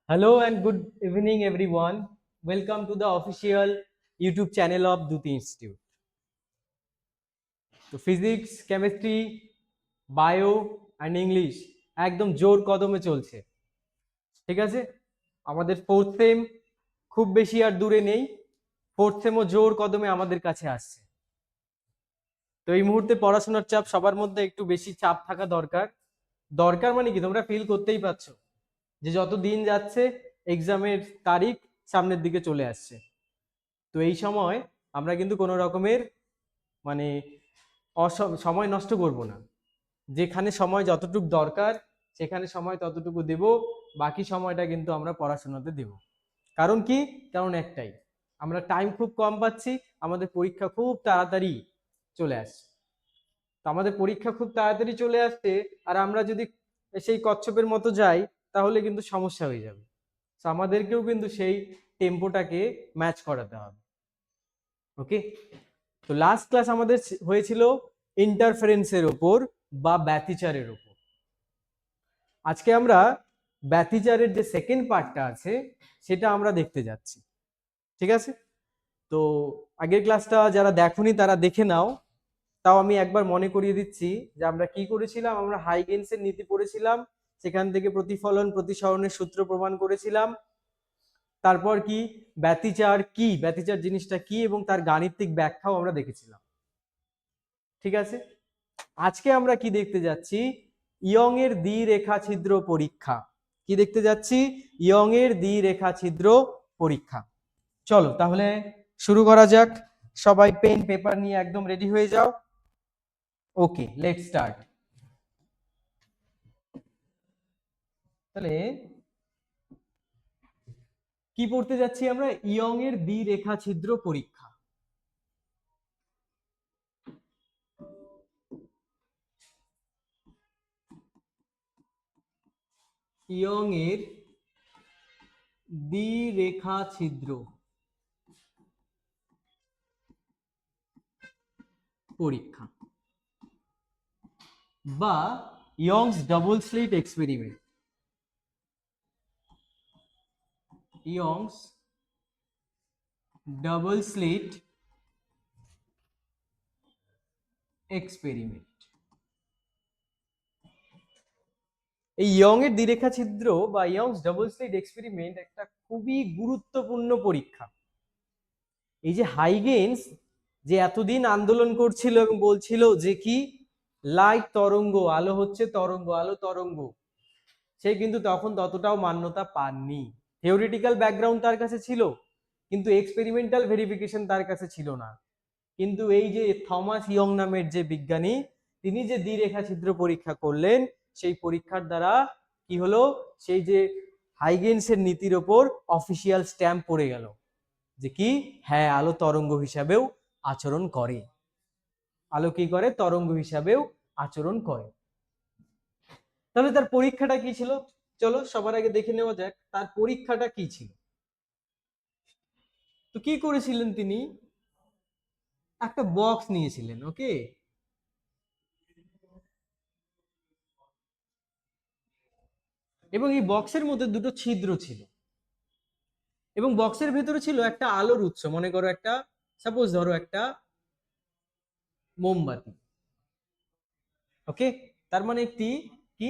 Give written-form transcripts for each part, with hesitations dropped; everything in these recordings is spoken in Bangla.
Hello and good evening, everyone. Welcome to the official YouTube channel of Duti Institute. তো physics, chemistry, bio and English একদম জোর কদমে চলছে। ঠিক আছে, আমাদের ফোর্থ সেম খুব বেশি আর দূরে নেই। ফোর্থ সেমও জোর কদমে আমাদের কাছে আসছে। তো এই মুহূর্তে পড়াশোনার চাপ সবার মধ্যে একটু বেশি চাপ থাকা দরকার। দরকার মানে কি, তোমরা ফিল করতেই পারছো যে যত দিন যাচ্ছে এক্সামের তারিখ সামনের দিকে চলে আসছে। তো এই সময় আমরা কিন্তু কোনো রকমের মানে সময় নষ্ট করব না। যেখানে সময় যতটুকু দরকার সেখানে সময় ততটুকু দেব, বাকি সময়টা কিন্তু আমরা পড়াশোনাতে দেব। কারণ কি? কারণ একটাই, আমরা টাইম খুব কম পাচ্ছি, আমাদের পরীক্ষা খুব তাড়াতাড়ি চলে আসছে। তো আমাদের পরীক্ষা খুব তাড়াতাড়ি চলে আসছে, আর আমরা যদি সেই কচ্ছপের মতো যাই তাহলে কিন্তু সমস্যা হয়ে যাবে। তো আমাদেরকেও কিন্তু সেই টেম্পোটাকে ম্যাচ করাতে হবে। ওকে, তো লাস্ট ক্লাস আমাদের হয়েছিল ইন্টারফারেন্সের ওপর বা ব্যতিচারের ওপর। আজকে আমরা ব্যতিচারের যে সেকেন্ড পার্টটা আছে সেটা আমরা দেখতে যাচ্ছি। ঠিক আছে, তো আগের ক্লাসটা যারা দেখোনি তারা দেখে নাও। তাও আমি একবার মনে করিয়ে দিচ্ছি যে আমরা কি করেছিলাম। আমরা হাইগেন্সের নীতি পড়েছিলাম, সেখান থেকে প্রতিফলন প্রতিসরণের সূত্র প্রমাণ করেছিলাম। তারপর কি ব্যতিচার কি, ব্যতিচার জিনিসটা কি এবং তার গাণিতিক ব্যাখ্যাও আমরা দেখেছিলাম। ঠিক আছে, আজকে আমরা কি দেখতে যাচ্ছি? ইয়ং এর দ্বিরেখা ছিদ্র পরীক্ষা। কি দেখতে যাচ্ছি? ইয়ং এর দ্বিরেখা ছিদ্র পরীক্ষা। চলো তাহলে শুরু করা যাক। সবাই পেন পেপার নিয়ে একদম রেডি হয়ে যাও। ওকে, লেটস স্টার্ট। তাহলে কি পড়তে যাচ্ছি আমরা? ইয়ং এর দ্বিরেখা ছিদ্র পরীক্ষা। ইয়ং এর দ্বিরেখা ছিদ্র পরীক্ষা বা Young's double slit experiment. Young's double slit experiment. এই ইয়ং এর দ্বিরেখা ছিদ্র বা ইয়ংস ডাবল স্লিট এক্সপেরিমেন্ট একটা খুবই গুরুত্বপূর্ণ পরীক্ষা। এই যে হাইগেন্স যে এতদিন আন্দোলন করছিল এবং বলছিল যে কি লাইট তরঙ্গ, আলো হচ্ছে তরঙ্গ, আলো তরঙ্গ, সে কিন্তু তখন ততটাও মান্যতা পাননি। থিওরিটিক্যাল ব্যাকগ্রাউন্ড তার কাছে ছিল, কিন্তু এক্সপেরিমেন্টাল ভেরিফিকেশন তার কাছে ছিল না। কিন্তু এই যে থমাস ইয়ং নামের যে বিজ্ঞানী, তিনি যে দ্বিরেখা ছিদ্র পরীক্ষা করলেন, সেই পরীক্ষার দ্বারা কি হলো? সেই যে হাইগেন্সের নীতির ওপর অফিসিয়াল স্ট্যাম্প পড়ে গেল যে কি, হ্যাঁ, আলো তরঙ্গ হিসাবেও আচরণ করে। আলো কি করে? তরঙ্গ হিসাবেও আচরণ করে। তাহলে তার পরীক্ষাটা কি ছিল? চলো সবার আগে দেখে নেওয়া যাক তার পরীক্ষাটা কি ছিল। তো কি করেছিলেন তিনি? একটা বক্স নিয়েছিলেন। ওকে, এবং এই বক্সের মধ্যে দুটো ছিদ্র ছিল এবং বক্সের ভেতরে ছিল একটা আলোর উৎস। মনে করো একটা, সাপোজ ধরো একটা মোমবাতি। ওকে, তার মানে একটি কি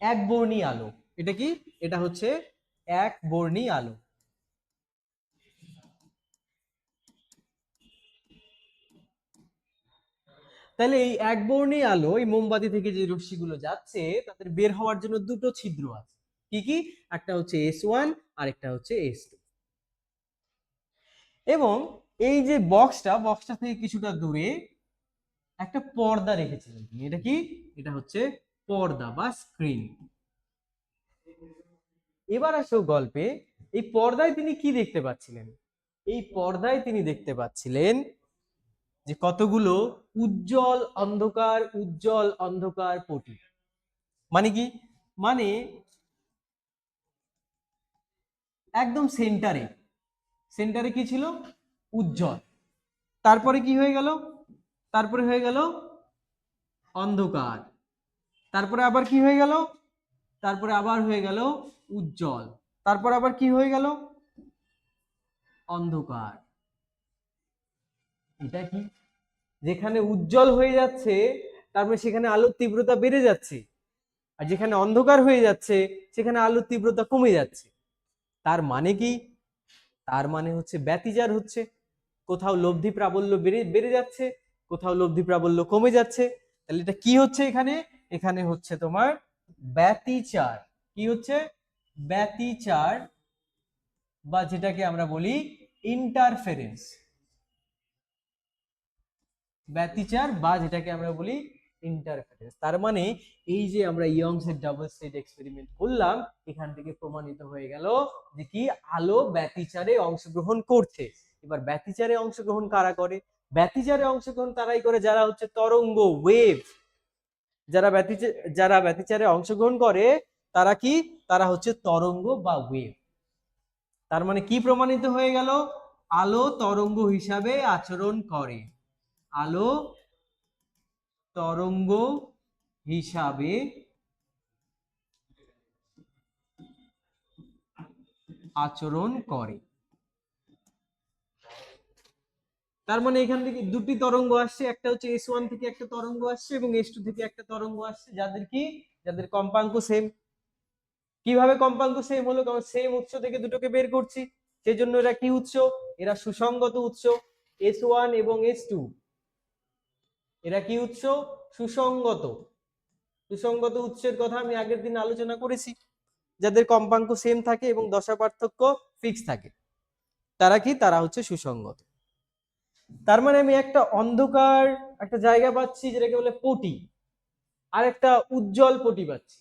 এক বর্ণী আলো। এটা কি? এটা হচ্ছে এক বর্ণী আলো। তাহলে এই এক বর্ণী আলো, এই মোমবাতি থেকে যে রশ্মিগুলো যাচ্ছে তাদের বের হওয়ার জন্য দুটো ছিদ্র আছে। কি কি? একটা হচ্ছে S1 আর একটা হচ্ছে S2। এবং এই যে বক্সটা থেকে কিছুটা দূরে একটা পর্দা রেখেছিলেন তিনি। এটা কি? এটা হচ্ছে পর্দা বা স্ক্রিন। এবার আসো গল্পে। এই পর্দায় তিনি কি দেখতে পাচ্ছিলেন? এই পর্দায় তিনি দেখতে পাচ্ছিলেন যে কতগুলো উজ্জ্বল অন্ধকার পটি। মানে কি? মানে একদম সেন্টারে কি ছিল? উজ্জ্বল। তারপরে কি হয়ে গেল? তারপরে হয়ে গেল অন্ধকার। তারপরে আবার কি হয়ে গেল? তারপরে আবার হয়ে গেল উজ্জ্বল। তারপর আবার কি হয়ে গেল, অন্ধকার। এটা কি, যেখানে উজ্জ্বল হয়ে যাচ্ছে তারপরে সেখানে আলোর তীব্রতা বেড়ে যাচ্ছে, আর যেখানে অন্ধকার হয়ে যাচ্ছে সেখানে আলোর তীব্রতা কমে যাচ্ছে। তার মানে কি, তার মানে হচ্ছে ব্যতিচার হচ্ছে, কোথাও লব্ধি প্রাবল্য বেড়ে বেড়ে যাচ্ছে, কোথাও লব্ধি প্রাবল্য কমে যাচ্ছে। তাহলে এটা কি হচ্ছে এখানে, এখানে হচ্ছে তোমার ব্যতিচার। কি হচ্ছে, ব্যতিচার, বা যেটাকে আমরা বলি ইন্টারফেরেন্স। ব্যতিচার বা যেটাকে আমরা বলি ইন্টারফেরেন্স। তার মানে এই যে আমরা ইয়ংস এর ডাবল স্লিট এক্সপেরিমেন্ট করলাম, এখান থেকে প্রমাণিত হয়ে গেল যে কি আলো ব্যতিচারে অংশগ্রহণ করছে। এবার ব্যতিচারে অংশগ্রহণ কারা করে, ব্যতিচারে অংশগ্রহণ তারাই করে যারা হচ্ছে তরঙ্গ, ওয়েভ। যারা ব্যতিচারে অংশগ্রহণ করে তারা কি, তারা হচ্ছে তরঙ্গ বা ওয়েভ। তার মানে কি প্রমাণিত হয়ে গেল, আলো তরঙ্গ হিসাবে আচরণ করে, আলো তরঙ্গ হিসাবে আচরণ করে। তার মানে এখান থেকে দুটি তরঙ্গ আসছে, একটা হচ্ছে S1 থেকে একটা তরঙ্গ আসছে এবং S2 থেকে একটা তরঙ্গ আসছে, যাদের কি, যাদের কম্পাঙ্ক সেম। কিভাবে কম্পাঙ্ক সেম হলো, কারণ সেম উৎস থেকে দুটোকে বের করছি, সেই জন্য এরা কি উৎস, এরা সুসংগত উৎস। S1 এবং S2 এরা কি উৎস, সুসংগত। সুসংগত উৎসের কথা আমি আগের দিন আলোচনা করেছি, যাদের কম্পাঙ্ক সেম থাকে এবং দশা পার্থক্য ফিক্স থাকে, তারা কি, তারা হচ্ছে সুসংগত। তার মানে আমি একটা অন্ধকার একটা জায়গা পাচ্ছি যেটাকে বলে পটি, আর একটা উজ্জ্বল পটি পাচ্ছি।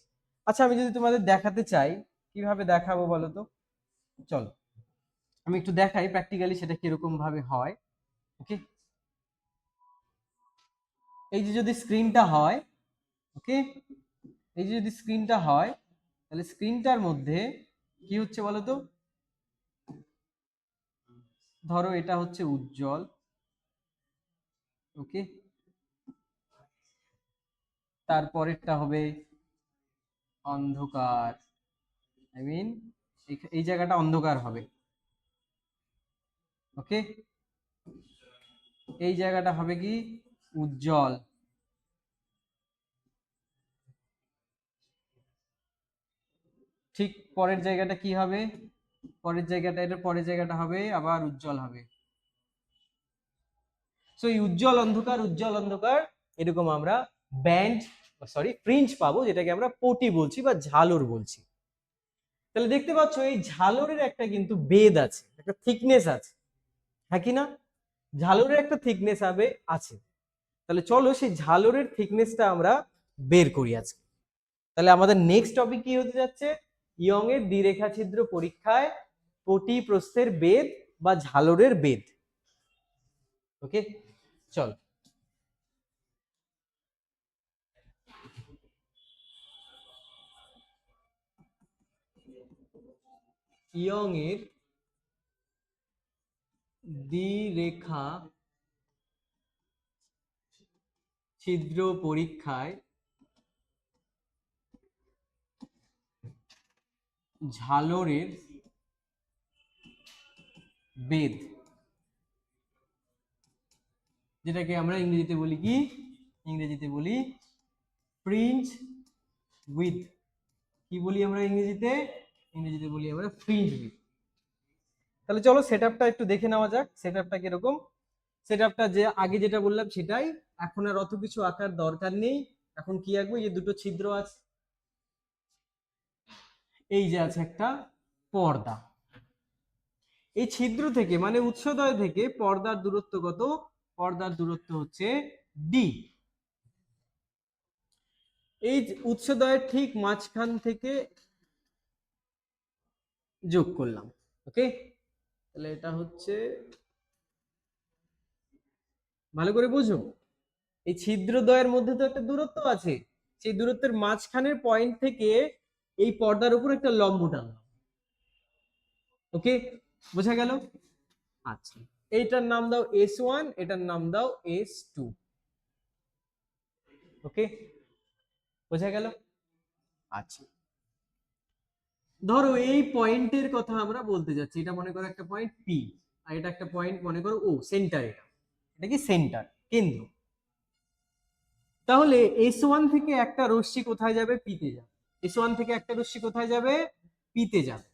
আচ্ছা আমি যদি তোমাদের দেখাতে চাই, কিভাবে দেখাবো বলো তো, চলো আমি একটু দেখাই প্র্যাকটিক্যালি সেটা কিরকম ভাবে হয়। ওকে, এই যে যদি স্ক্রিনটা হয়, ওকে, এই যে যদি স্ক্রিনটা হয়, তাহলে স্ক্রিনটার মধ্যে কি হচ্ছে বলো তো, ধরো এটা হচ্ছে উজ্জ্বল, ওকে, তারপরেরটা হবে অন্ধকার, আই মিন এই জায়গাটা অন্ধকার হবে, ওকে, এই জায়গাটা হবে কি উজ্জ্বল, ঠিক পরের জায়গাটা কি হবে, পরের জায়গাটা, এটা পরের জায়গাটা হবে আবার উজ্জ্বল হবে। সো এই উজ্জ্বল অন্ধকার, উজ্জ্বল অন্ধকার, এরকম আমরা ব্যান্ড, সরি ফ্রিঞ্জ পাবো, যেটাকে আমরা পটি বলছি বা ঝালর বলছি। তাহলে দেখতে পাচ্ছ এই ঝালরের একটা কিন্তু বেদ আছে, একটা থিকনেস আছে, হ্যাঁ কি না, ঝালরের একটা থিকনেস হবে আছে। তাহলে চলো সেই ঝালরের থিকনেসটা আমরা বের করি আজকে। তাহলে আমাদের নেক্সট টপিক কি হতে যাচ্ছে, ইয়ং এর দ্বিরেখা ছিদ্র পরীক্ষায় পটি প্রস্থের বেদ বা ঝালরের বেদ। ওকে, চল। ইয়ং এর দ্বিরেখা ছিদ্র পরীক্ষায় ঝালরের বেদ, যেটাকে আমরা ইংরেজিতে বলি কি, ইংরেজিতে বলি ফ্রিঞ্জ উইথ। কি বলি আমরা ইংরেজিতে, ইংরেজিতে বলি আমরা ফ্রিঞ্জ উইথ। তাহলে চলো সেটআপটা একটু দেখে নেওয়া যাক, সেটআপটা কিরকম। সেটআপটা যে আগে যেটা বললাম সেটাই, এখন আর অত কিছু আঁকার দরকার নেই। এখন কি আঁকবো, এই যে দুটো ছিদ্র আছে, এই যে আছে একটা পর্দা, এই ছিদ্র থেকে মানে উৎসদয় থেকে পর্দার দূরত্ব কত, পর্দার দূরত্ব হচ্ছে ডি। এই উৎসদয়ের ঠিক মাঝখান থেকে যোগ করলাম, ওকে। তাহলে এটা হচ্ছে, ভালো করে বুঝো, এই ছিদ্রদ্বয়ের মধ্যে তো একটা দূরত্ব আছে, সেই দূরত্বের মাঝখানের পয়েন্ট থেকে এই পর্দার উপর একটা লম্ব টানলাম, ওকে, বোঝা গেল। আচ্ছা, এইটার নাম দাও S1, এটার নাম দাও S2, ওকে, বোঝা গেল। আচ্ছা, ধরো এই পয়েন্টের কথা আমরা বলতে যাচ্ছি, এটা মনে করো একটা পয়েন্ট পি, আর এটা একটা পয়েন্ট মনে করো ও, সেন্টার, এটা এটা কি সেন্টার, কেন্দ্র। তাহলে S1 থেকে একটা রশ্মি কোথায় যাবে? পিতে যাবে। S1 থেকে একটা রশ্মি কোথায় যাবে? পিতে যাবে।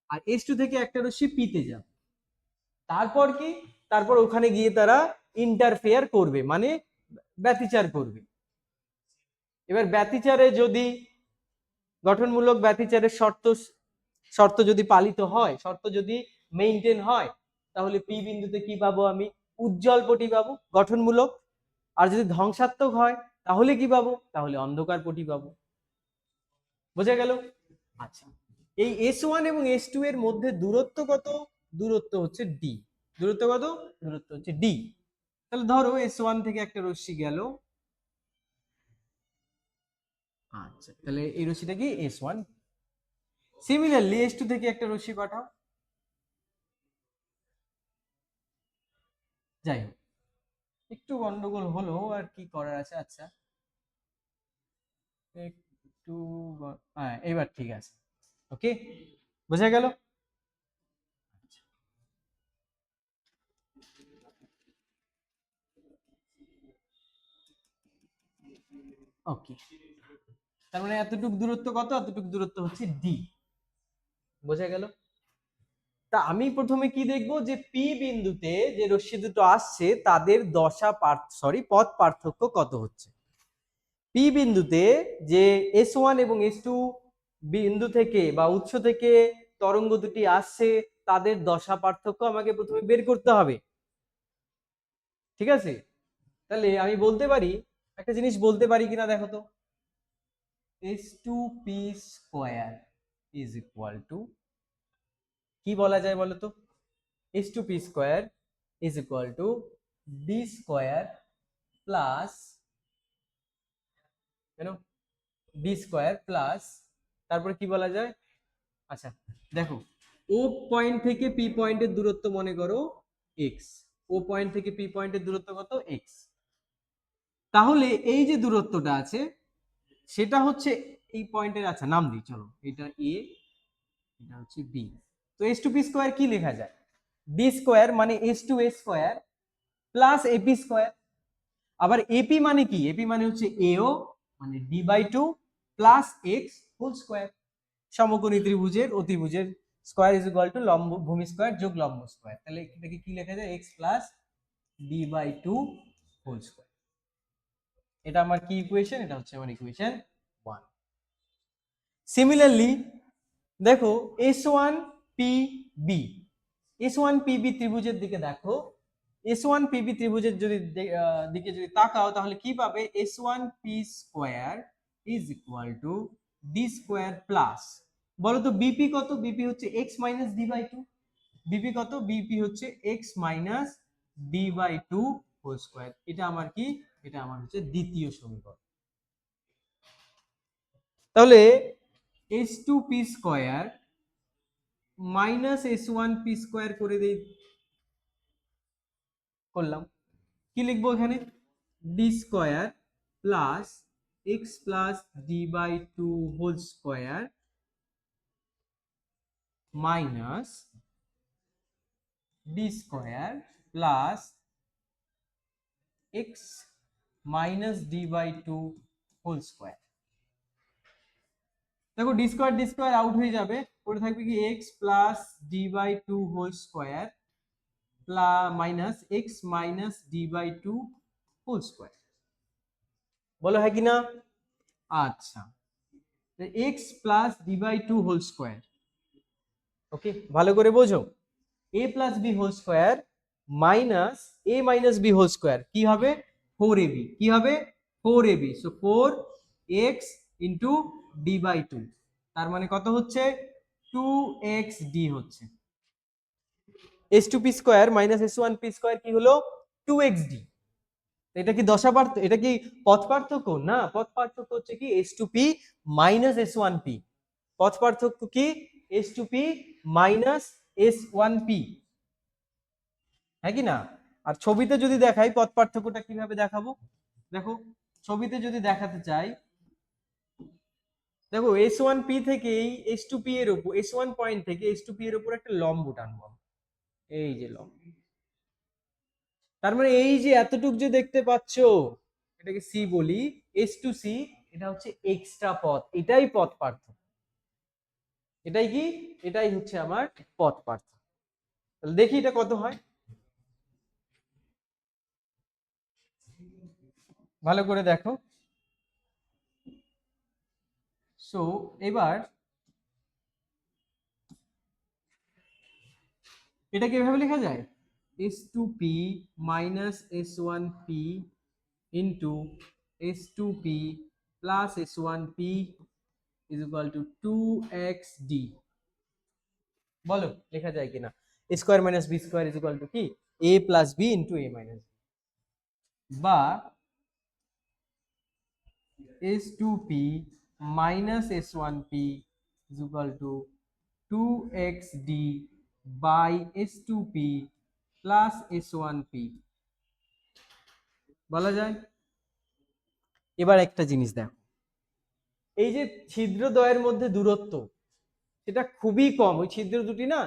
আর S2 থেকে একটা রশ্মি পিতে যাবে। তারপর কি? তারপর ওখানে গিয়ে তারা ইন্টারফেয়ার করবে, মানে ব্যতিচার করবে। এবার ব্যতিচারে যদি গঠনমূলক ব্যতিচারের শর্ত শর্ত যদি পালিত হয়, শর্ত যদি মেইনটেইন হয়, তাহলে পি বিন্দুতে কি পাবো? আমি উজ্জ্বল পটি পাবো গঠনমূলক। আর যদি ধ্বংসাত্মক হয় তাহলে কি পাবো? তাহলে অন্ধকার পটি পাবো। বোঝা গেল? আচ্ছা, এই S1 এবং S2 এর মধ্যে দূরত্ব কত? দূরত্ব হচ্ছে ডি। দূরত্ব কত? দূরত্ব হচ্ছে ডি। তাহলে ধরো S1 থেকে একটা রশ্মি গেল, আচ্ছা তাহলে এই রশ্মিটা কি? S1। সিমিলারলি S2 থেকে একটা রশ্মি পাঠাও। যাই হোক, একটু গন্ডগোল হলো, আর কি করার আছে। আচ্ছা একটু হ্যাঁ, এবার ঠিক আছে। ওকে, বোঝা গেল? ওকে, তার মানে এতটুক দূরত্ব কত? এতটুক দূরত্ব হচ্ছে ডি। বোঝা গেল? তা আমি প্রথমে কি দেখবো, যে পি বিন্দুতে যে রশ্মি দুটো আসছে তাদের পথ পার্থক্য কত হচ্ছে। পি বিন্দুতে যে S1 এবং S2 বিন্দু থেকে বা উৎস থেকে তরঙ্গ দুটি আসছে, তাদের দশা পার্থক্য আমাকে প্রথমে বের করতে হবে। ঠিক আছে? তাহলে আমি বলতে পারি, একটা জিনিস বলতে পারি কিনা দেখো তো, S2p square is equal to, কি বলা যায় বলো তো? S2p square is equal two d square plus, কেন, d স্কয়ার প্লাস, তারপরে কি বলা যায়? আচ্ছা দেখো, ও পয়েন্ট থেকে পি পয়েন্টের দূরত্ব মনে করো এক্স। ও পয়েন্ট থেকে পি পয়েন্টের দূরত্ব কত? এক্স। তাহলে এই যে দূরত্বটা আছে সেটা হচ্ছে এই পয়েন্টের, আচ্ছা নাম দিই চলো, এটা এ, এটা হচ্ছে বি। তো S2p স্কয়ার কি লেখা যায়? ডি স্কয়ার মানে S2a square plus AP square. আবার এপি মানে কি? এপি মানে হচ্ছে এও, মানে d/2 plus x whole square. সমকোণী ত্রিভুজের অতিভুজের স্কয়ার ইজ ইকুয়াল টু লম্ব ভূমি স্কয়ার যোগ লম্ব স্কয়ার। তাহলে এটাকে কি লেখা যায়? X plus d/2 whole square. এটা আমার কি ইকুয়েশন? এটা হচ্ছে আমার ইকুয়েশন 1। সিমিলারলি দেখো S1PB, S1PB ত্রিভুজের দিকে দেখো, S1PB ত্রিভুজের যদি দিকে যদি তাকাও তাহলে কি পাবে? S1p square is equal to D square plus, বলো তো বিপি কত? বিপি হচ্ছে x মাইনাস d/2। বিপি কত? বিপি হচ্ছে x minus d/2 whole square. এটা আমার কি? এটা আমার হচ্ছে দ্বিতীয় সমীকরণ। তাহলে S2p square minus S1p square করে দেই, করলাম। কি লিখবো এখানে? D square plus x plus d/2 whole square minus d square plus x minus d/2 whole square. দেখো ডি স্কয়ার আউট হয়ে যাবে, পড়ে থাকবে কি? X plus d/2 whole square plus minus x minus d/2 whole square. বলো হ্যাঁ কি না? আচ্ছা, x plus d/2 whole square. Okay, ভালো করে বোঝো। A plus b whole square minus a minus b whole square কি হবে? 4ab। কি হবে? 4ab। So 4x into d/2, তার মানে কত হচ্ছে? 2xd হচ্ছে। S2p square minus S1p square কি হলো? 2xd। এটা কি দশা পার্থক্য? এটা কি পথ পার্থক্য? না, পথ পার্থক্য হচ্ছে কি S2p মাইনাস S1p। পথ পার্থক্য কি? S2p মাইনাস S1p, হ্যাঁ কি না? আর ছবিতে যদি দেখাই পথ পার্থক্যটা কিভাবে দেখাবো, দেখো ছবিতে যদি দেখাতে চাই, দেখো S1P থেকে এই S2P এর উপর, S1 পয়েন্ট থেকে S2P এর উপর একটা লম্ব টানবো, এই যে লম্ব। তার মানে এই যে এতটুক যে দেখতে পাচ্ছো, এটাকে সি বলি, S2C, এটা হচ্ছে এক্সট্রা পথ, এটাই পথ পার্থক্য। এটাই কি, এটাই হচ্ছে আমার পথ পার্থক্য। তাহলে দেখি এটা কত হয়, ভালো করে দেখো। সো এবার এটাকে এভাবে লেখা যায়, S2P minus S1P into S2P plus S1P is equal to 2xd। বলো লেখা যায় কিনা? a square minus b square is equal to কি, a plus b into a minus b, বা S2P minus S1P is equal to 2xd by S2P plus S1P বলা যায়। এবার একটা জিনিস দেখো, এই যে ছিদ্রদ্বয়ের মধ্যে দূরত্ব, সেটা খুবই কম, ওই ছিদ্র দুটি না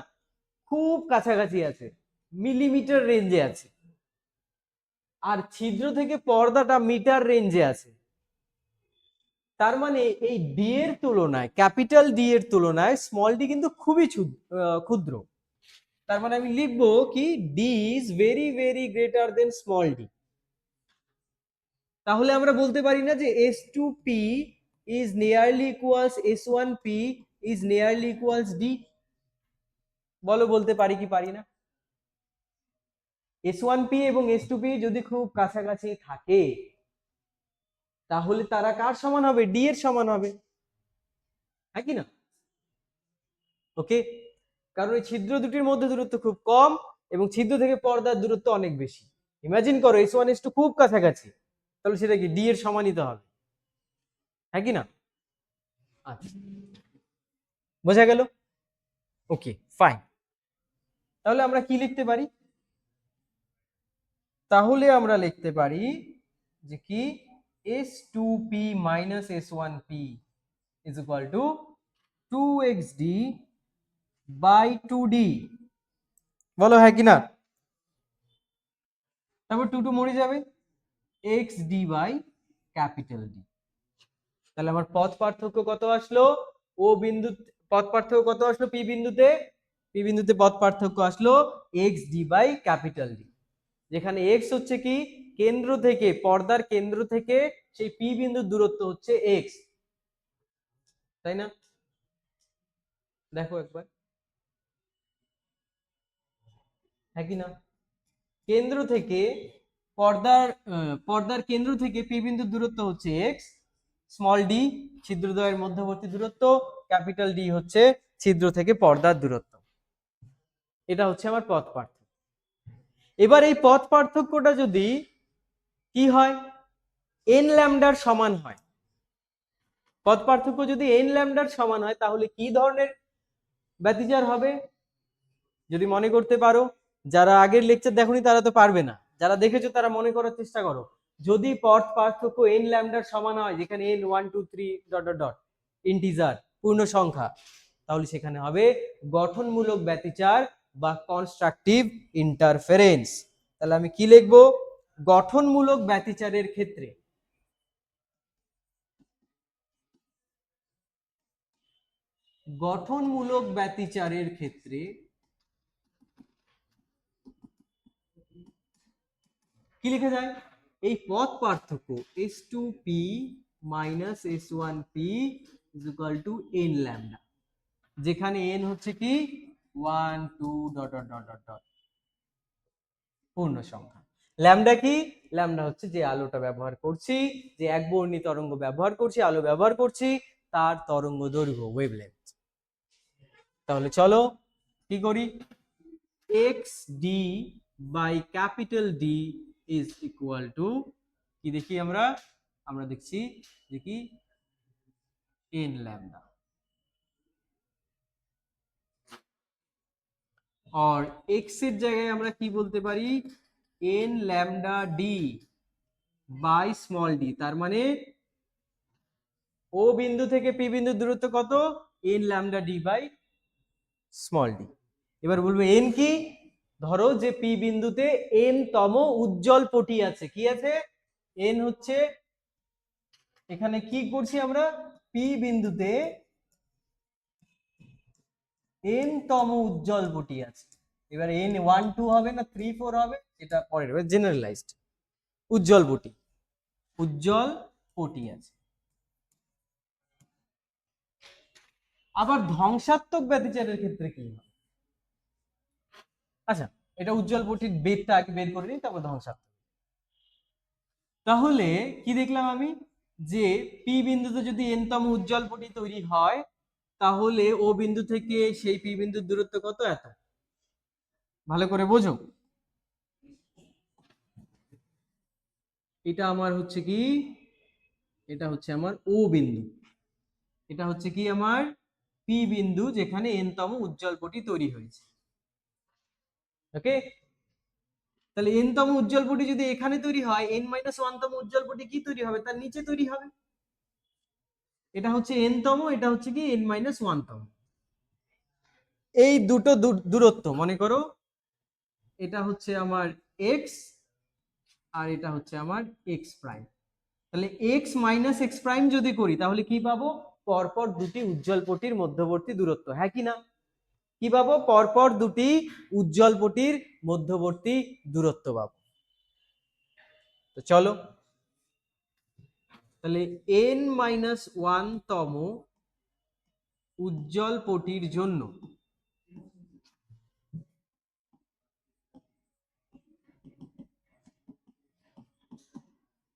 খুব কাছাকাছি আছে, মিলিমিটার রেঞ্জে আছে, আর ছিদ্র থেকে পর্দাটা মিটার রেঞ্জে আছে। তার মানে এই ডি এর তুলনায়, ক্যাপিটাল ডি এর তুলনায় স্মল ডি কিন্তু খুবই ক্ষুদ্র। তার মানে আমি লিখবো কি, D is very very greater than small D. তাহলে আমরা বলতে পারি না যে S2P is nearly equals S1P is nearly equals D? বলো বলতে পারি কি পারি না? S1P এবং S2P যদি খুব কাছাকাছি থাকে, তাহলে তারা কার সমান হবে? ডি এর সমান হবে, হ্যাঁ কি না? ওকে, কারণ এই ছিদ্র দুটির মধ্যে দূরত্ব খুব কম এবং ছিদ্র থেকে পর্দার দূরত্ব অনেক বেশি। ইমাজিন করো S1 S2 খুব কাছাকাছি, তাহলে সেটা কি ডি এর সমানই তো হবে, হ্যাঁ কি না? আচ্ছা, বোঝা গেল? Okay fine. তাহলে আমরা কি লিখতে পারি? তাহলে আমরা লিখতে পারি যে কি, S2P minus S1P is equal to 2xd by 2d। বলো হ্যাঁ কি না? তারপর 2 মরে যাবে, xd by ক্যাপিটাল D। তাহলে আমার পথ পার্থক্য কত আসলো? ও বিন্দু পথ পার্থক্য কত আসলো? পি বিন্দুতে, পি বিন্দুতে পথ পার্থক্য আসলো xd by ক্যাপিটাল D, যেখানে x হচ্ছে কি, কেন্দ্র থেকে, পর্দার কেন্দ্র থেকে সেই পি বিন্দুর দূরত্ব হচ্ছে x, তাই না? দেখো একবার, হ্যাঁ কি না? কেন্দ্র থেকে পর্দার কেন্দ্র থেকে পি বিন্দুর দূরত্ব হচ্ছে x, স্মল ডি ছিদ্রদ্বয়ের মধ্যবর্তী দূরত্ব, ক্যাপিটাল ডি হচ্ছে ছিদ্র থেকে পর্দার দূরত্ব। এটা হচ্ছে আমার পথ পার্থক্য। এবার এই পথ পার্থক্যটা যদি কি হয়, এন ল্যামডার সমান হয়, পথ পার্থক্য যদি এন ল্যামডার সমান হয়, তাহলে কি ধরনের ব্যতিচার হবে? যদি মনে করতে পারো, যারা আগের লেকচার দেখোনি তারা তো পারবে না, যারা দেখেছো তারা মনে করার চেষ্টা করো। যদি পথ পার্থক্য এন ল্যামডার সমান হয়, যেখানে N 1 2 3 dot dot dot integer, পূর্ণ সংখ্যা, তাহলে সেখানে হবে গঠনমূলক ব্যতিচার বা কনস্ট্রাকটিভ ইন্টারফারেন্স। তাহলে আমি কি লিখবো? গঠনমূলক ব্যতিচারের ক্ষেত্রে, গঠনমূলক ব্যতিচারের ক্ষেত্রে কি লেখা যায়? এই পথ পার্থক্য S2P minus S1P is equal two n lambda, যেখানে n হচ্ছে কি 1 2 dot dot dot dot dot পূর্ণ সংখ্যা। ল্যামডা কি? ল্যামডা হচ্ছে যে আলোটা ব্যবহার করছি, যে একবর্ণী তরঙ্গ ব্যবহার করছি, আলো ব্যবহার করছি, তার তরঙ্গ দৈর্ঘ্য, ওয়েভলেন্থ। তাহলে চলো কি করি, xd by capital D is equal to কি দেখি আমরা, আমরা দেখছি যে কি n ল্যামডা, और x এর জায়গায় আমরা কি বলতে পারি, n lambda d by small d। তার মানে ও বিন্দু থেকে পি বিন্দুর দূরত্ব কত? N lambda D by small D. এবার বলবো এন কি? ধরো যে পি বিন্দুতে এন তম উজ্জ্বল পটি আছে। কি আছে? এন হচ্ছে, এখানে কি করছি আমরা, পি বিন্দুতে এন তম উজ্জ্বল পটি আছে। এবার এন 1 2 হবে না 3 4 হবে, এটা পরের জেনারেলাইজড। উজ্জ্বল পটি, উজ্জ্বল পটি আছে। আবার ধ্বংসাত্মক ব্যতিচারের ক্ষেত্রে কি হয়? আচ্ছা, এটা উজ্জ্বল পটির বেদটা আগে বের করে নিই, তারপর ধ্বংসাত্মক। তাহলে কি দেখলাম আমি, যে পি বিন্দুতে যদি এন তম উজ্জ্বল পটি তৈরি হয়, তাহলে ও বিন্দু থেকে সেই পি বিন্দুর দূরত্ব কত? এত। ভালো করে বোঝো, এটা আমার হচ্ছে কি, এটা হচ্ছে আমার ও বিন্দু, এটা হচ্ছে কি আমার পি বিন্দু, যেখানে এন তম উজ্জ্বল পটি তৈরি হয়েছে। ওকে, তাহলে এন তম উজ্জ্বল পটি যদি এখানে তৈরি হয়, এন মাইনাস ওয়ান তম উজ্জ্বল পটি কি তৈরি হবে? তার নিচে তৈরি হবে। এটা হচ্ছে এন তম, এটা হচ্ছে কি এন মাইনাস ওয়ান তম। এই দুটো দূরত্ব মনে করো, এটা হচ্ছে আমার এক্স আর এটা হচ্ছে আমার এক্স প্রাইম। তাহলে এক্স মাইনাস এক্স প্রাইম যদি করি, তাহলে কি পাবো? পরপর দুটি উজ্জ্বল পটির মধ্যবর্তী দূরত্ব। হ্যাঁ কি না? কি পাবো? পরপর দুটি উজ্জ্বল পটির মধ্যবর্তী দূরত্ব পাবো। তো চলো, তাহলে এন মাইনাস ওয়ান তম উজ্জ্বল পটির জন্য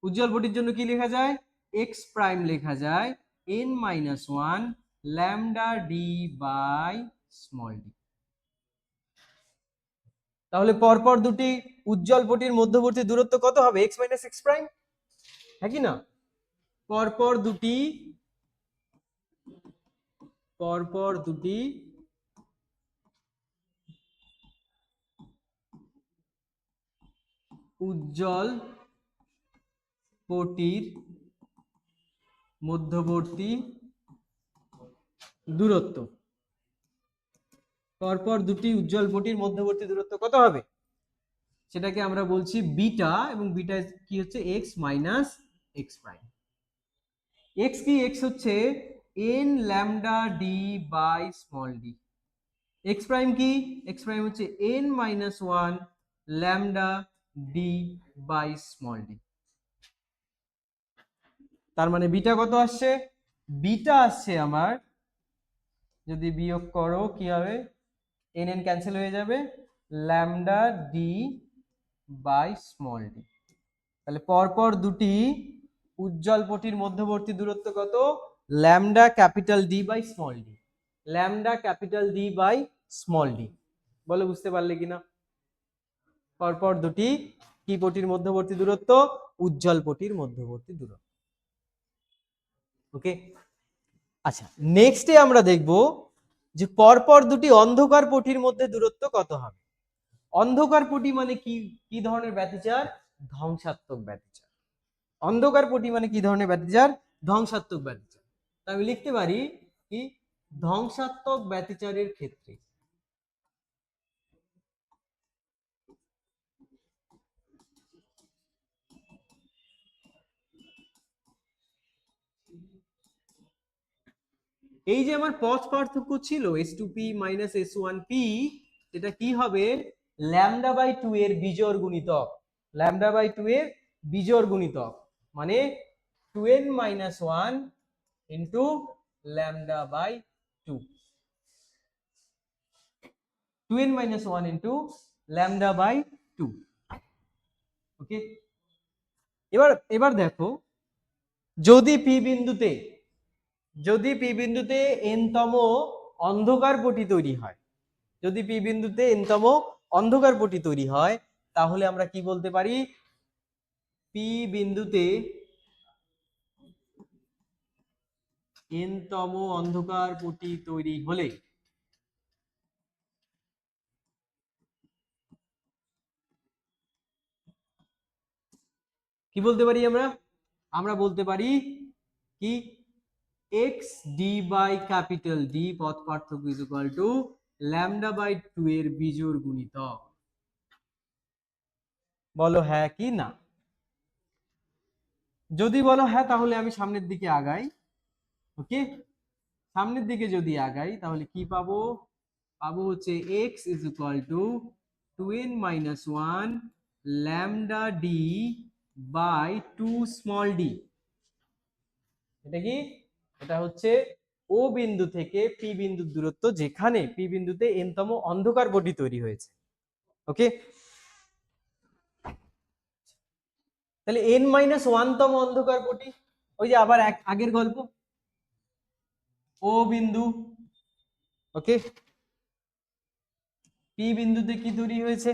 উজ্জ্বল পটির জন্য কি লেখা যায়? এক্স প্রাইম লেখা যায় N minus one lambda D by small D. তাহলে পরপর দুটি উজ্জ্বল পটির মধ্যবর্তী দূরত্ব কত হবে? X minus x prime. হ্যাঁ কি না? পরপর দুটি উজ্জ্বল পটির মধ্যবর্তী দূরত্ব, পরপর দুটি উজ্জ্বল পটির মধ্যবর্তী দূরত্ব কত হবে? সেটাকে আমরা বলছি বিটা, এবং বিটা কি হচ্ছে? X minus x prime. X কি? এক্স হচ্ছে N lambda D by small D. X prime কি? এক্স প্রাইম হচ্ছে N minus one lambda D by small D. তার মানে বিটা কত আসছে? বিটা আসছে আমার, যদি বিয়োগ করো কি হবে? এন এন ক্যান্সেল হয়ে যাবে, lambda D by small D. তাহলে পরপর দুটি উজ্জ্বল পটির মধ্যবর্তী দূরত্ব কত? Lambda capital D by small D. Lambda capital D by small D. বলো বুঝতে পারলে কিনা? পরপর দুটি কি পটির মধ্যবর্তী দূরত্ব? উজ্জ্বল পটির মধ্যবর্তী দূরত্ব। ওকে, আচ্ছা, নেক্সটে আমরা দেখব যে পরপর দুটি অন্ধকার পটির মধ্যে দূরত্ব কত হবে। অন্ধকার পটি মানে কি? কি ধরনের ব্যতিচার? ধ্বংসাত্মক ব্যতিচার। অন্ধকার পটি মানে কি ধরনের ব্যতিচার? ধ্বংসাত্মক ব্যতিচার। তা আমি লিখতে পারি কি, ধ্বংসাত্মক ব্যতিচারের ক্ষেত্রে এই যে আমার পথ পার্থক্য ছিল S2P মাইনাস S1P, এটা কি হবে? ল্যামডা বাই 2 এর বিজোড় গুণিতক। ল্যামডা বাই 2 এর বিজোড় গুণিতক মানে 2n minus 1 into lambda by 2। 2n minus 1 into lambda by 2। Okay, এবার এবার দেখো, যদি পি বিন্দুতে n তম অন্ধকার পটি তৈরি হয়, যদি পি বিন্দুতে n তম অন্ধকার পটি তৈরি হয়, তাহলে আমরা কি বলতে পারি? পি বিন্দুতে n তম অন্ধকার পটি তৈরি হলে কি বলতে পারি আমরা? আমরা বলতে পারি কি, x D by capital D পথ পার্থক্য is equal to lambda by 2 এর বিজোড় গুণিতক। বলো হ্যাঁ কি না? যদি বলো হ্যাঁ তাহলে আমি সামনের দিকে আগাই। ওকে, সামনের দিকে যদি আগাই তাহলে কি পাবো? পাবো হচ্ছে x is equal to 2n minus 1 lambda D by 2 small D. এটা কি? এটা হচ্ছে ও বিন্দু থেকে পি বিন্দুর দূরত্ব, যেখানে পি বিন্দুতে n তম অন্ধকার বডি তৈরি হয়েছে। ওকে, তাহলে n মাইনাস 1 তম অন্ধকার বডি, ওই যে আবার আগের গল্প, ও বিন্দু। ওকে, পি বিন্দুতে কি তৈরি হয়েছে?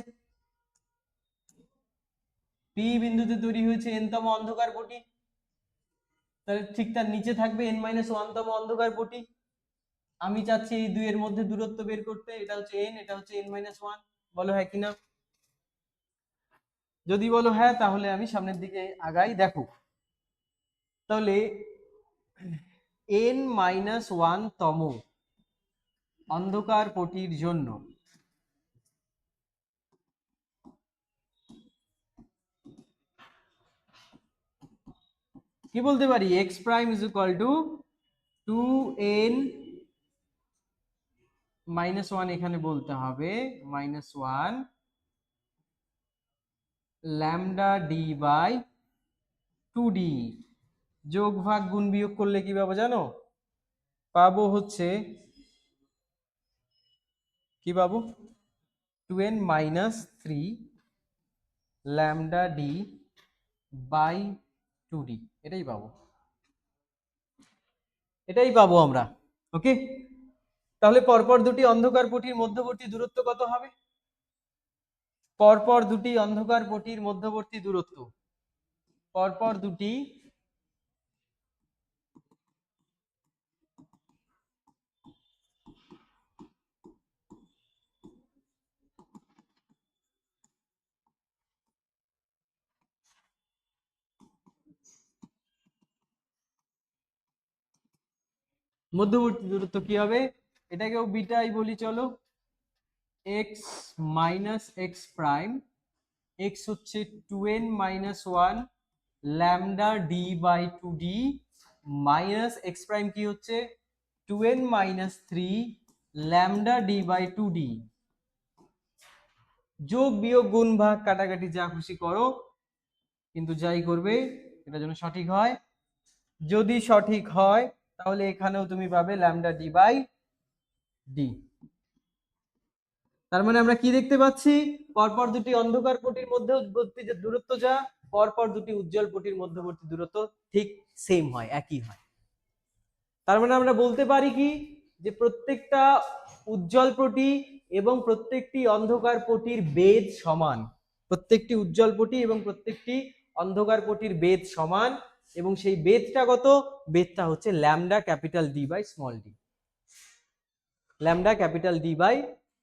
পি বিন্দুতে তৈরি হয়েছে n তম অন্ধকার বডি, তাহলে ঠিক তার নিচে থাকবে n মাইনাস 1 তম অন্ধকার বডি। আমি চাচ্ছি এই দুইয়ের মধ্যে দূরত্ব বের করতে, এটা হচ্ছে n, এটা হচ্ছে n মাইনাস 1। বলো হ্যাঁ কিনা? যদি বলো হ্যাঁ তাহলে আমি সামনের দিকে আগাই। দেখো তাহলে n মাইনাস 1 তম অন্ধকার পটির জন্য কি বলতে পারি? X prime is equal to 2n minus 1, এখানে বলতে হবে minus 1 lambda D by 2d। যোগ ভাগ গুণ বিয়োগ করলে কি পাবো জানো? পাবো হচ্ছে কি পাবো? 2n minus 3 lambda D by 2d, এটাই পাবো, এটাই পাবো আমরা। ওকে, তাহলে পরপর দুটি অন্ধকার পটির মধ্যবর্তী দূরত্ব কত হবে? পরপর দুটি অন্ধকার পটির মধ্যবর্তী দূরত্ব, পরপর দুটি মধ্যবর্তী দূরত্ব কি হবে? এটাকেও বিটাই বলি চলো। X minus x prime, x হচ্ছে 2n minus 1 lambda D by 2d minus x prime কি হচ্ছে 2n minus 3 lambda D by 2d। যোগ বিয়োগ গুণ ভাগ কাটাকাটি যা খুশি করো, কিন্তু যাই করবে এটা যেন সঠিক হয়। যদি সঠিক হয় তাহলে এখানেও তুমি পাবে ল্যামডা ডি বাই ডি। তার মানে আমরা কি দেখতে পাচ্ছি? পরপর দুটি অন্ধকার পটির মধ্যবর্তী যে দূরত্ব, যা পরপর দুটি উজ্জ্বল পটির মধ্যবর্তী দূরত্ব ঠিক সেম হয়, একই হয়। তার মানে আমরা বলতে পারি কি, যে প্রত্যেকটা উজ্জ্বল পটি এবং প্রত্যেকটি অন্ধকার পটির বেধ সমান। প্রত্যেকটি উজ্জ্বল পটি এবং প্রত্যেকটি অন্ধকার পটির বেধ সমান, এবং সেই বেধটা কত? বেধটা হচ্ছে lambda capital D by small D. Lambda capital D by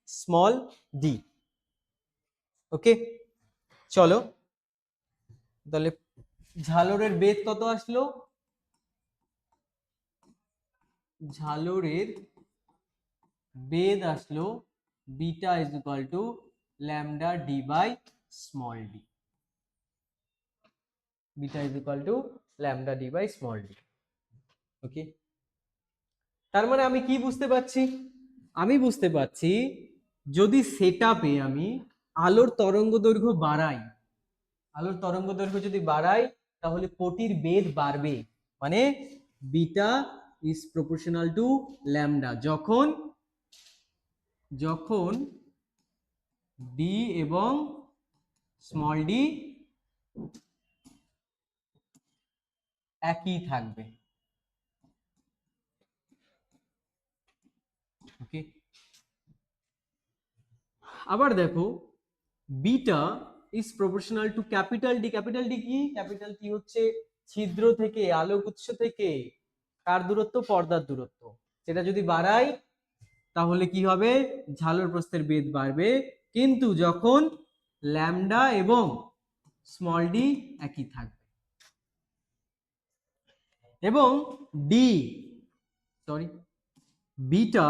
small d. Okay, চলো তাহলে ঝালরের বেধ কত আসলো? ঝালরের বেধ আসলো beta is equal to lambda D by small d. Beta is equal to lambda D by small d. Okay, তার মানে আমি কি বুঝতে পারছি? আমি বুঝতে পারছি যদি সেটআপে আমি আলোর তরঙ্গ দৈর্ঘ্য বাড়াই, আলোর তরঙ্গ দৈর্ঘ্য যদি বাড়াই তাহলে পটির বেধ বাড়বে। মানে beta is proportional to lambda, যখন যখন ডি এবং স্মল ডি একই থাকবে। ওকে, আবার দেখো beta is proportional to capital D. Capital D কি? ক্যাপিটাল ডি হচ্ছে ছিদ্র থেকে, আলোক উৎস থেকে কার দূরত্ব? পর্দার দূরত্ব। সেটা যদি বাড়াই তাহলে কি হবে? ঝালর প্রস্থের বেধ বাড়বে, কিন্তু যখন ল্যামডা এবং স্মল ডি একই থাকবে এবং D sorry, beta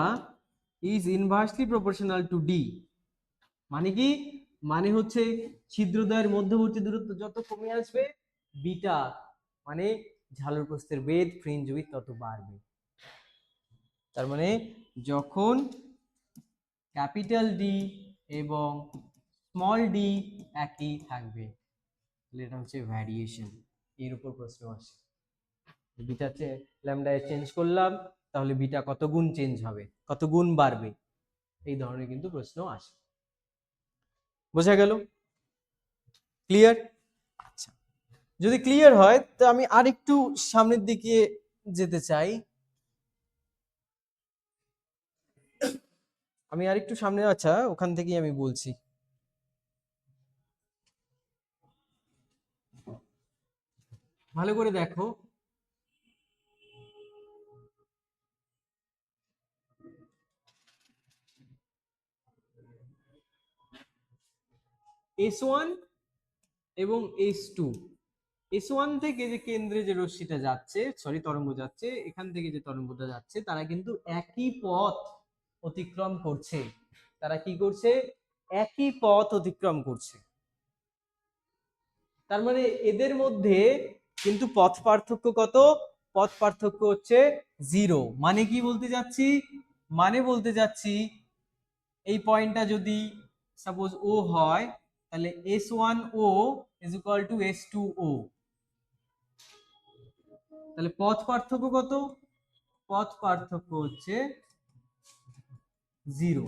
is inversely proportional to D. মানে কি? মানে হচ্ছে ছিদ্রদ্বয়ের মধ্যবর্তী দূরত্ব যত কমে আসবে, বিটা মানে ঝালর প্রস্থের বেধ ফ্রিঞ্জ উইথ তত বাড়বে। তার মানে যখন ক্যাপিটাল ডি এবং স্মল ডি একই থাকবে, এটা হচ্ছে ভ্যারিয়েশন। এর উপর প্রশ্ন আসে, বিটা ল্যামডা চেঞ্জ করলাম, তাহলে বিটা কত গুণ চেঞ্জ হবে, কত গুণ বাড়বে, এই ধরনের কিন্তু প্রশ্ন আসে। বোঝা গেল? ক্লিয়ার? আচ্ছা, যদি ক্লিয়ার হয় তো আমি আরেকটু সামনের দিকে যেতে চাই। আমি আরেকটু সামনে, আচ্ছা ওখান থেকেই আমি বলছি। ভালো করে দেখো, S1 এবং S2, S1 থেকে যে কেন্দ্রে যে রশ্মিটা যাচ্ছে, সরি তরঙ্গ যাচ্ছে, এখান থেকে যে তরঙ্গটা যাচ্ছে, তারা কিন্তু একই পথ অতিক্রম করছে। তারা কি করছে? একই পথ অতিক্রম করছে। তার মানে এদের মধ্যে কিন্তু পথ পার্থক্য কত? পথ পার্থক্য হচ্ছে 0। মানে কি বলতে যাচ্ছি? মানে বলতে যাচ্ছি এই পয়েন্টটা যদি সাপোজ ও হয়, তাহলে S1O is equal two S2O। তাহলে পথ পার্থক্য কত? পথ পার্থক্য হচ্ছে 0।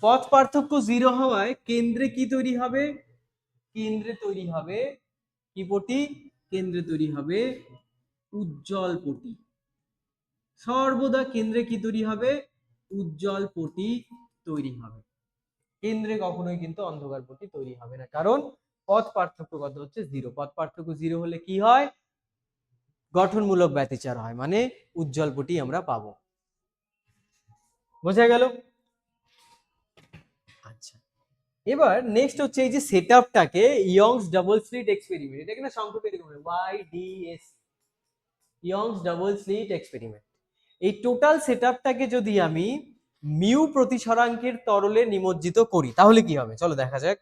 পথ পার্থক্য 0 হওয়ায় কেন্দ্রে কি তৈরি হবে? কেন্দ্রে তৈরি হবে কি পটি? কেন্দ্রে তৈরি হবে উজ্জ্বল পটি। সর্বদা কেন্দ্রে কি তৈরি হবে? উজ্জ্বল পটি তৈরি হবে। কেন্দ্রে কখনোই কিন্তু অন্ধকার পটি তৈরি হবে না, কারণ পথ পার্থক্য কত হচ্ছে 0। পথ পার্থক্য 0 হলে কি হয়? গঠনমূলক ব্যতিচার হয়, মানে উজ্জ্বল পটি আমরা পাবো। বোঝা গেল? আচ্ছা, এবার নেক্সট হচ্ছে এই যে সেটআপটাকে ইয়ংস ডাবল স্লিট এক্সপেরিমেন্ট, এটা কিনা সংক্ষেপে এরকম YDS, Young's double slit experiment. এই টোটাল সেটআপটাকে যদি আমি মিউ প্রতিসরাঙ্কের তরলে নিমজ্জিত করি, তাহলে কি হবে চলো দেখা যাক।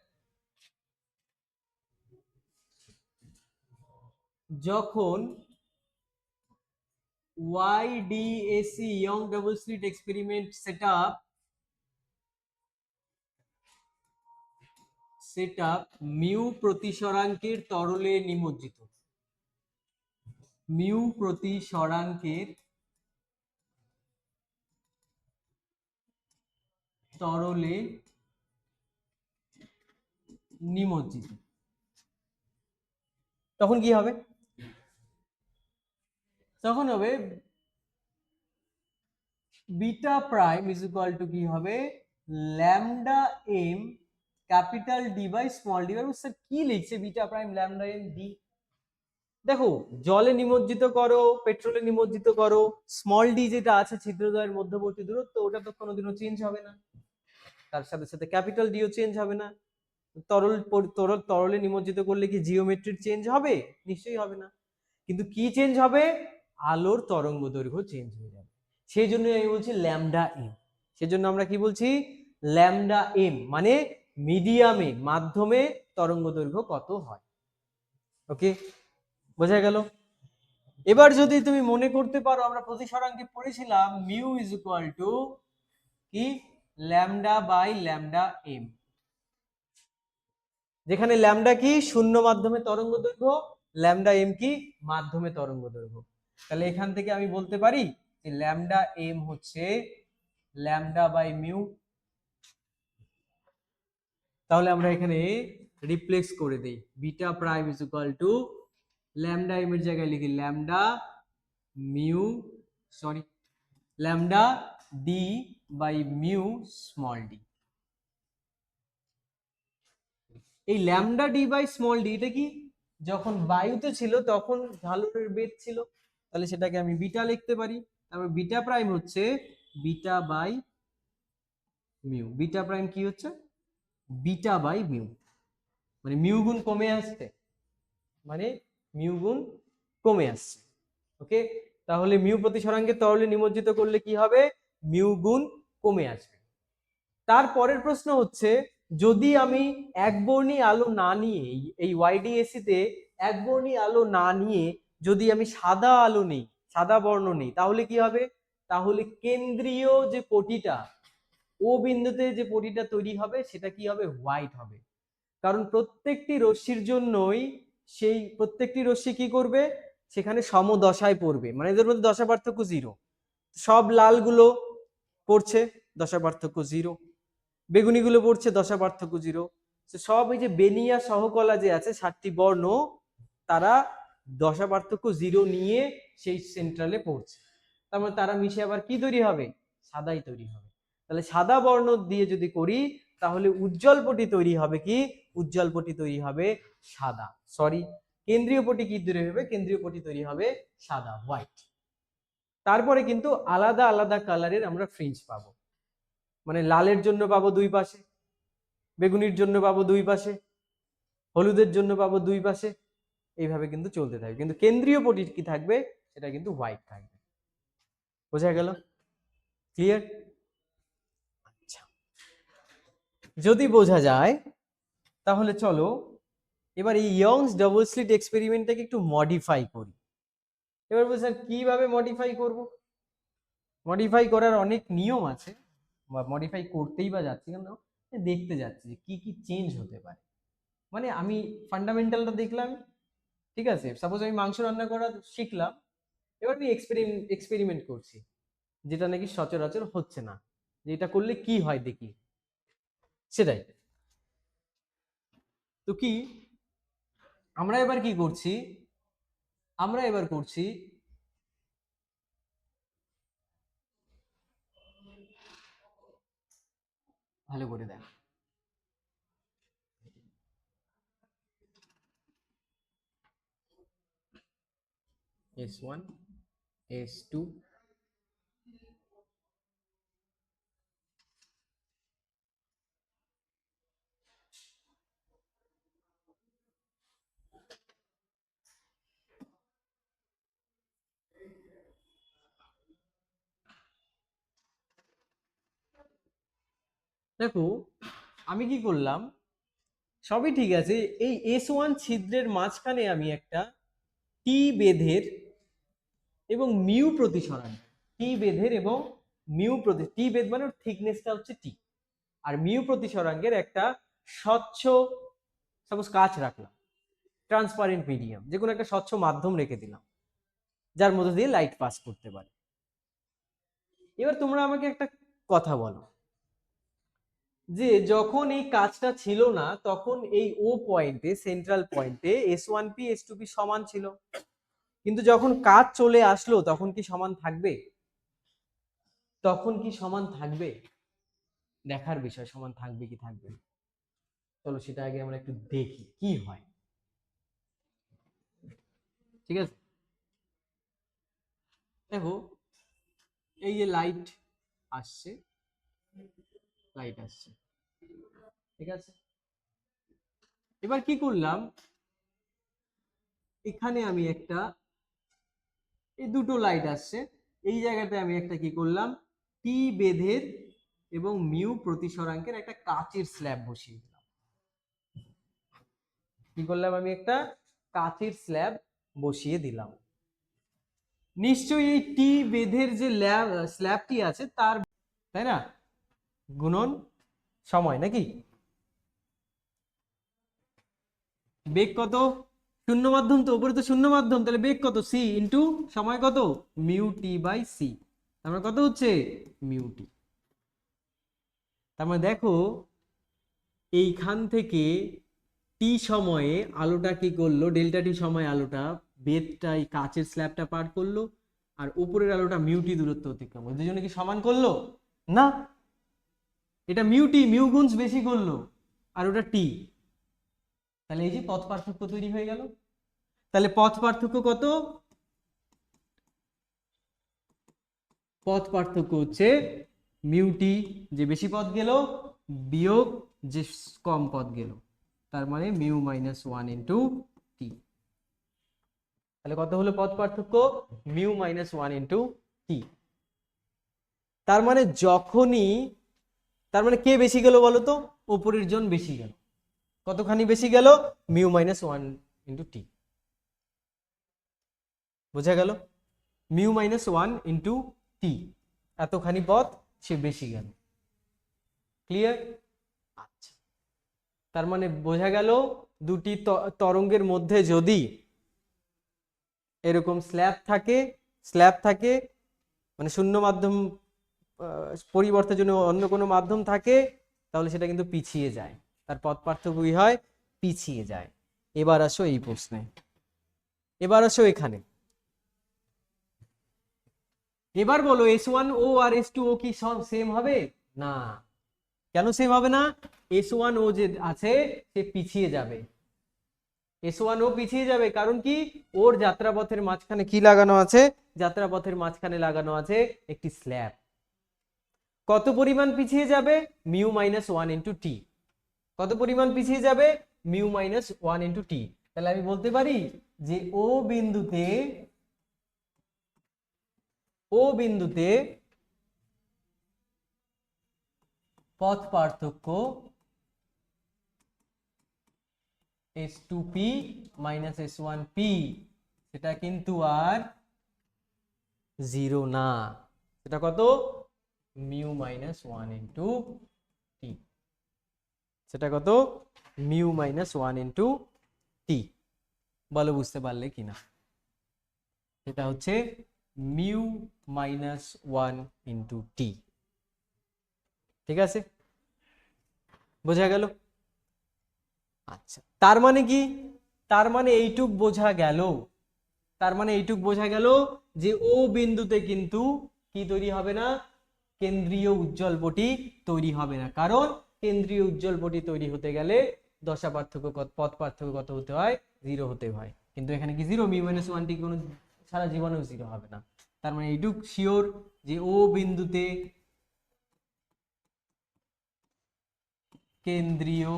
যখন YDAC Young double slit experiment setup mu প্রতিসরাঙ্কের তরলে নিমজ্জিত, মিউ প্রতিসরাঙ্কের তরলে নিমজ্জিত, তখন কি হবে? তখন হবে beta prime is equal to কি হবে? Lambda M capital D by small D. Sir কি লিখছে beta prime lambda M D? দেখো, জলে নিমজ্জিত করো, পেট্রোলে নিমজ্জিত করো, স্মল ডি যেটা আছে ছিদ্রদ্বয়ের মধ্যবর্তী দূরত্ব, ওটা তো কোনোদিনও চেঞ্জ হবে না, তার সাথে সাথে ক্যাপিটাল ডিও চেঞ্জ হবে না। তরলে নিমজ্জিত করলে কি জিওমেট্রির চেঞ্জ হবে? নিশ্চয়ই হবে না। কিন্তু কি চেঞ্জ হবে? আলোর তরঙ্গ দৈর্ঘ্য চেঞ্জ হয়ে যাবে। সেই জন্য আমি বলছি ল্যামডা এম। সেজন্য আমরা কি বলছি? ল্যামডা এম মানে মিডিয়ামে, মাধ্যমে তরঙ্গ দৈর্ঘ্য কত হয়। ওকে, বোঝা গেল? এবার যদি তুমি মনে করতে পারো, আমরা প্রতিসরাঙ্কে পড়েছিলাম মিউ ইজ ইকুয়াল টু কি? ল্যামডা বাই ল্যামডা এম, যেখানে ল্যামডা কি? শূন্য মাধ্যমে তরঙ্গ দৈর্ঘ্য, ল্যামডা এম কি? মাধ্যমে তরঙ্গ দৈর্ঘ্য। তাহলে এখান থেকে আমি বলতে পারি যে ল্যামডা এম হচ্ছে ল্যামডা বাই মিউ। তাহলে আমরা এখানে রিপ্লেস করে দেই, beta prime is equal to lambda m এর জায়গায় লিখি lambda mu, sorry lambda D by mu small d. এই lambda D by small D এটা কি? যখন বায়ুতে ছিল তখন ঝালরের বেগ ছিল, তাহলে সেটাকে আমি বিটা লিখতে পারি। তারপর বিটা প্রাইম হচ্ছে beta by mu. Beta prime কি হচ্ছে? বিটা বাই মিউ, মানে মিউ গুণ কমে আসছে, মানে মিউ গুণ কমে আসছে। ওকে, তাহলে মিউ প্রতিসরাঙ্কের তরলে নিমজ্জিত করলে কি হবে, মিউ গুণ কমে আসবে। তারপরের প্রশ্ন হচ্ছে, যদি আমি একবর্ণী আলো না নিয়ে এই ওয়াইডিএসি তে একবর্ণী আলো না নিয়ে যদি আমি সাদা আলো নেই, সাদা বর্ণ নেই, তাহলে কি হবে, তাহলে কেন্দ্রীয় যে পটিটা, ও বিন্দুতে যে পটিটা তৈরি হবে সেটা কি হবে, হোয়াইট হবে। কারণ প্রত্যেকটি রশ্মির জন্যই সেই প্রত্যেকটি রশ্মি কি করবে, সেখানে সমদশায় পড়বে, মানে এদের মধ্যে দশা পার্থক্য 0। সব লালগুলো পড়ছে দশা পার্থক্য 0, বেগুনিগুলো পড়ছে দশা পার্থক্য 0। সব এই যে বেনিয়া সহকলা যে আছে 7টি বর্ণ, তারা দশা পার্থক্য 0 নিয়ে সেই সেন্ট্রালে পড়ছে। তার মানে তারা মিশে আবার কি তৈরি হবে, সাদাই তৈরি হবে। তাহলে সাদা বর্ণ দিয়ে যদি করি তাহলে উজ্জ্বল পটি তৈরি হবে কি, উজ্জ্বল পটি তৈরি হবে সাদা, সরি কেন্দ্রীয় পটি কি তৈরি হবে, কেন্দ্রীয় পটি তৈরি হবে সাদা, হোয়াইট। তারপরে কিন্তু আলাদা আলাদা কালারের আমরা ফ্রিঞ্জ পাবো, মানে লালের জন্য পাবো দুই পাশে, বেগুনির জন্য পাবো দুই পাশে, হলুদের জন্য পাবো দুই পাশে, এইভাবে কিন্তু চলতে থাকবে। কিন্তু কেন্দ্রীয় পটি কি থাকবে, সেটা কিন্তু হোয়াইট থাকবে। বোঝা গেল? ক্লিয়ার? আচ্ছা, যদি বোঝা যায় তাহলে চলো এবার এই ইয়ংস ডাবল স্লিট এক্সপেরিমেন্টটাকে একটু মডিফাই করি। এবার বলছি স্যার কিভাবে মডিফাই করব? মডিফাই করার অনেক নিয়ম আছে, বা মডিফাই করতেই বা যাচ্ছি কেন, দেখতে যাচ্ছি যে কি কি চেঞ্জ হতে পারে। মানে আমি ফান্ডামেন্টালটা দেখলাম, ঠিক আছে, সাপোজ আমি মাংস রান্না করা শিখলাম, এবার আমি এক্সপেরিমেন্ট করছি, যেটা নাকি সচরাচর হচ্ছে না, যে এটা করলে কি হয় দেখি, সেটাই। তো কি আমরা এবার কি করছি, আমরা এবার করছি ভালো করে দেখ, S1 S2 দেখো আমি কি করলাম, সবই ঠিক আছে, এই S1 ছিদ্রের মাঝখানে আমি একটা টি বেধের এবং মিউ প্রতিসরাঙ্ক, টি বেধের এবং মিউ প্রতি, টি বেধ মানে থিকনেসটা হচ্ছে টি, আর মিউ প্রতিসরাঙ্কের একটা স্বচ্ছ, সাপোজ কাঁচ রাখলাম, ট্রান্সপারেন্ট মিডিয়াম, যে কোনো একটা স্বচ্ছ মাধ্যম রেখে দিলাম যার মধ্যে দিয়ে লাইট পাস করতে পারে। এবার তোমরা আমাকে একটা কথা বলো, যে যখন এই কাজটা ছিল না তখন এই ও পয়েন্টে, সেন্ট্রাল পয়েন্টে S1P S2P সমান ছিল, কিন্তু যখন কাজ চলে আসলো তখন কি সমান থাকবে? তখন কি সমান থাকবে? দেখার বিষয়, সমান থাকবে কি থাকবে না। চলো সেটা আগে আমরা একটু দেখি কি হয়, ঠিক আছে? দেখো এই যে লাইট আসছে, লাইট আসছে, ঠিক আছে, এবার কি করলাম, এখানে আমি একটা, এই দুটো লাইট আসছে, এই জায়গাতে আমি একটা কি করলাম, টি বেধের এবং মিউ প্রতিসরাঙ্কের একটা কাচের স্ল্যাব বসিয়ে দিলাম। কি করলাম, আমি একটা কাচের স্ল্যাব বসিয়ে দিলাম। নিশ্চয়ই এই টি বেধের যে স্ল্যাবটি আছে তার, তাই না, গুণন সময় নাকি, বেগ কত, শূন্য মাধ্যম, তো উপরে তো শূন্য মাধ্যম, তাহলে বেগ কত, সি ইন্টু সময় কত, মিউ টি বাই সি, তার মানে কত হচ্ছে, মিউ টি। তার মানে দেখো এইখান থেকে টি সময়ে আলোটা কি করলো, ডেল্টা টি সময়ে আলোটা বেদটা এই কাচের স্ল্যাবটা পার করলো, আর উপরের আলোটা মিউটি দূরত্ব অতিক্রম করলো, দুজনে কি সমান করলো না, এটা মিউটি মিউ গুণস বেশি করলো আর ওটা টি, তাহলে এই যে পথ পার্থক্য তৈরি হয়ে গেল। তাহলে পথ পার্থক্য কত, পথ পার্থক্য হচ্ছে মিউটি, যে বেশি পথ গেল, বিয়োগ যে কম পথ গেল, তার মানে মিউ মাইনাস 1 ইন্টু টি। তাহলে কত হলো পথ পার্থক্য? মিউ মাইনাস ওয়ান ইন্টু টি। তার মানে যখনই, তার মানে কে বেশি গেল বলো তো? ওপরের জন বেশি গেল। কতখানি বেশি গেল? মিউ মাইনাস ওয়ান ইন্টু টি। বোঝা গেল? মিউ মাইনাস ওয়ান ইন্টু টি, এতখানি পথ সে বেশি গেল। ক্লিয়ার? আচ্ছা, তার মানে বোঝা গেল দুটি তরঙ্গের মধ্যে যদি এরকম স্ল্যাব থাকে মানে শূন্য মাধ্যম পরিবর্তের জন্য অন্য কোনো মাধ্যম থাকে, তাহলে সেটা কিন্তু পিছিয়ে যায়, তার পথ পার্থক্যই হয় পিছিয়ে যায়। এবার আসো এই প্রশ্নে, এবার আসো এখানে, এবার বলো S1O আর S2O কি সব সেম হবে? না। কেন সেম হবে না? S1O যে আছে সে পিছিয়ে যাবে, S1O পিছিয়ে যাবে, কারণ কি? ওর যাত্রাপথের মাঝখানে কি লাগানো আছে? যাত্রাপথের মাঝখানে লাগানো আছে একটি স্ল্যাব। কত পরিমাণ পিছিয়ে যাবে? মিউ মাইনাস ওয়ান ইন্টু টি। কত পরিমাণ পিছিয়ে যাবে? মিউ মাইনাস ওয়ান ইন্টু টি। তাহলে আমি বলতে পারি যে ও বিন্দুতে পথ পার্থক্য S2P মাইনাস S1P সেটা কিন্তু আর জিরো না। সেটা কত? মিউ মাইনাস ওয়ান ইন্টু টি। সেটা কত? মিউ মাইনাস ওয়ান ইন্টু টি। বলো বুঝতে পারলে কিনা? সেটা হচ্ছে মিউ মাইনাস ওয়ান ইন্টু টি। ঠিক আছে, বোঝা গেল? আচ্ছা, তার মানে কি? তার মানে এইটুক বোঝা গেল, তার মানে এইটুক বোঝা গেল যে ও বিন্দুতে কিন্তু কি তৈরি হবে না? কেন্দ্রীয় উজ্জ্বল পটি তৈরি হবে না, কারণ কেন্দ্রীয় উজ্জ্বল পটি তৈরি হতে গেলে দশা পার্থক্য পথ পার্থক্য কত হতে হয়? জিরো হতে হয়। কিন্তু এখানে কি জিরো? মিউ মাইনাস ওয়ানটি কোনো সারা জীবনেও জিরো হবে না। তার মানে এইটুক শিওর যে ও বিন্দুতে কেন্দ্রীয়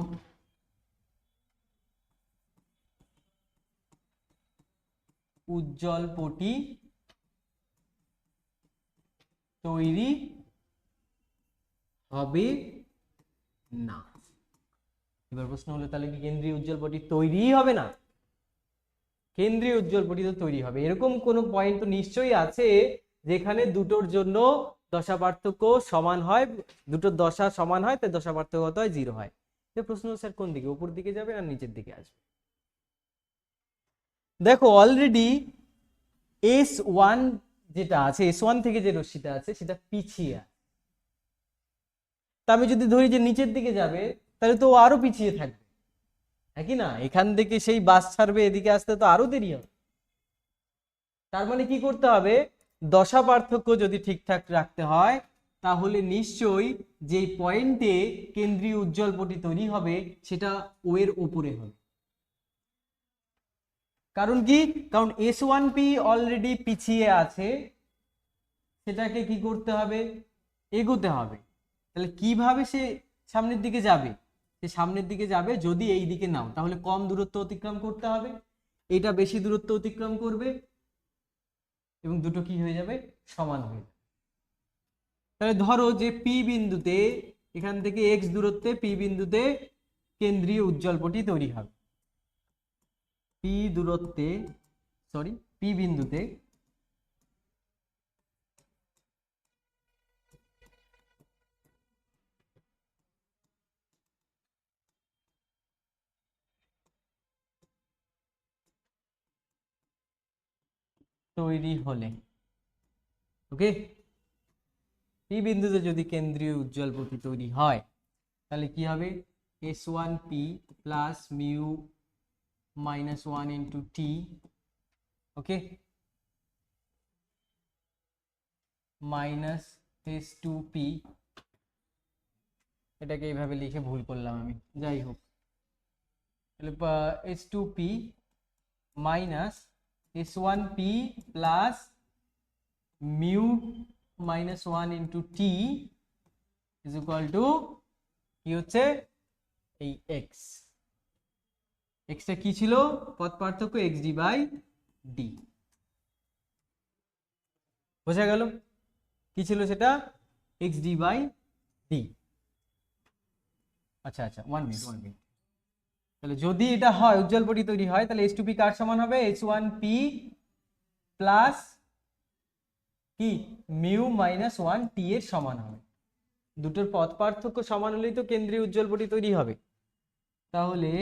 উজ্জ্বল পটি তৈরি হবে না। এবার প্রশ্ন হলো তাহলে কি কেন্দ্রীয় উজ্জ্বল পটি তৈরিই হবে না? কেন্দ্রীয় উজ্জ্বল পটি তো তৈরি হবে, এরকম কোন পয়েন্ট তো নিশ্চয়ই আছে যেখানে দুটোর জন্য দশা পার্থক্য সমান হয়, দুটোর দশা সমান হয়, তাই দশা পার্থক্য কত হয়? জিরো হয়। প্রশ্ন স্যার কোন দিকে, উপর দিকে যাবে না নিচের দিকে আসবে? দেখো অলরেডি S1 যেটা আছে, S1 থেকে যে রশ্মিটা আছে সেটা পিছিয়ে, তা আমি যদি ধরি যে নিচের দিকে যাবে, তাহলে তো আরো পিছিয়ে থাকবে, হ্যাঁ কি না? এখান থেকে সেই বাস ছাড়বে, এদিকে আসতে তো আরো দেরি হবে। তার মানে কি করতে হবে? দশা পার্থক্য যদি ঠিকঠাক রাখতে হয়, তাহলে নিশ্চয়ই যে পয়েন্টে কেন্দ্রীয় উজ্জ্বল পটি তৈরি হবে সেটা ও এর উপরে হবে। কারণ কি? কারণ S1P অলরেডি পিছিয়ে আছে, সেটাকে কি করতে হবে? এগোতে হবে। তাহলে কিভাবে সে সামনের দিকে যাবে? সে সামনের দিকে যাবে যদি এই দিকে নাও, তাহলে কম দূরত্ব অতিক্রম করতে হবে, এটা বেশি দূরত্ব অতিক্রম করবে, এবং দুটো কি হয়ে যাবে? সমান হয়ে যাবে। তাহলে ধরো যে পি বিন্দুতে, এখান থেকে এক্স দূরত্বে পি বিন্দুতে কেন্দ্রীয় উজ্জ্বল পটি তৈরি হবে। পি দূরত্বে, সরি, পি বিন্দুতে তৈরি হলে, ওকে, পি বিন্দুতে যদি কেন্দ্রীয় উজ্জ্বল পটি তৈরি হয়, তাহলে কি হবে? S1P plus mu minus one into t, okay, minus S2P, এটাকে এইভাবে লিখে ভুল করলাম আমি, যাই হোক, তাহলে S2P minus S1P plus mu minus one into T is equal to কি হচ্ছে? এই এক্স, এক্সটা কি ছিল? পথ পার্থক্য এক্স ডি বাই ডি। বোঝা গেল কি ছিল সেটা? X D by D. আচ্ছা আচ্ছা, 1 মিনিট। তাহলে যদি এটা হয়, উজ্জ্বল পটি তৈরি হয়, তাহলে এইচ টু পি কার সমান হবে? এইচ ওয়ান পি প্লাস কি মিউ মাইনাস ওয়ান টি এর সমান হবে। দুটোর পথ পার্থক্য সমান হলেই তো কেন্দ্রীয় উজ্জ্বল পটি তৈরি হবে। তাহলে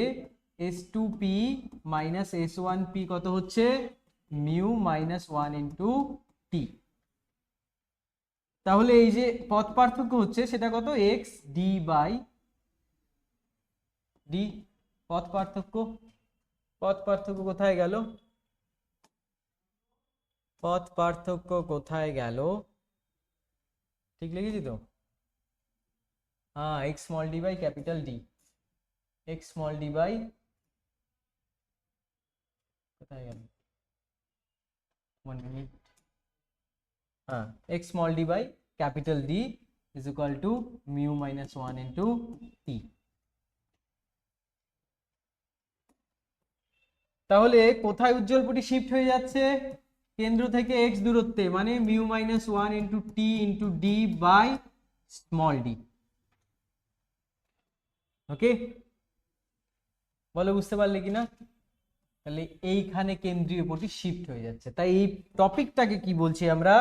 S two P minus S one P কত হচ্ছে? মিউ মাইনাস ওয়ান ইন্টু টি। তাহলে এই যে পথ পার্থক্য হচ্ছে সেটা কত? X D by D. পথ পার্থক্য, পথ পার্থক্য কোথায় গেল? পথ পার্থক্য কোথায় গেল? ঠিক লিখেছি তো? হ্যাঁ, x small d by capital D. X small d by, কোথায় গেল? 1 মিনিট। হ্যাঁ, x small d by capital D is equal to mu minus one into টি। তাহলে কোথায় উজ্জ্বল পটি শিফট হয়ে যাচ্ছে? কেন্দ্র থেকে এক্স দূরত্বে, মানে mu minus one into t into D by small d. Okay, বলো বুঝতে পারলে কিনা? তাহলে এইখানে কেন্দ্রীয় পটি শিফট হয়ে যাচ্ছে। তাই এই টপিকটাকে কি বলছি আমরা?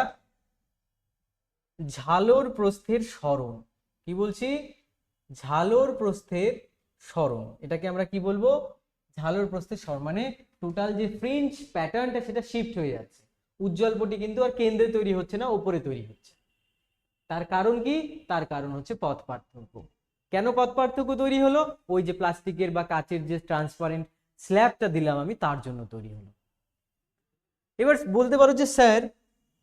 ঝালর প্রস্থের সরণ। কি বলছি? ঝালর প্রস্থের সরণ। এটাকে আমরা কি বলবো? ঝালর প্রস্থের সরণ। মানে টোটাল যে ফ্রিঞ্জ প্যাটার্নটা সেটা শিফট হয়ে যাচ্ছে। উজ্জ্বল পটি কিন্তু আর কেন্দ্রে তৈরি হচ্ছে না, উপরে তৈরি হচ্ছে। তার কারণ কি? তার কারণ হচ্ছে পথ পার্থক্য। কেন পথ পার্থক্য তৈরি হলো? ওই যে প্লাস্টিকের বা কাচের যে ট্রান্সপারেন্ট স্ল্যাবটা দিলাম আমি, তার জন্য তৈরি হলো। এবার বলতে পারো যে স্যার,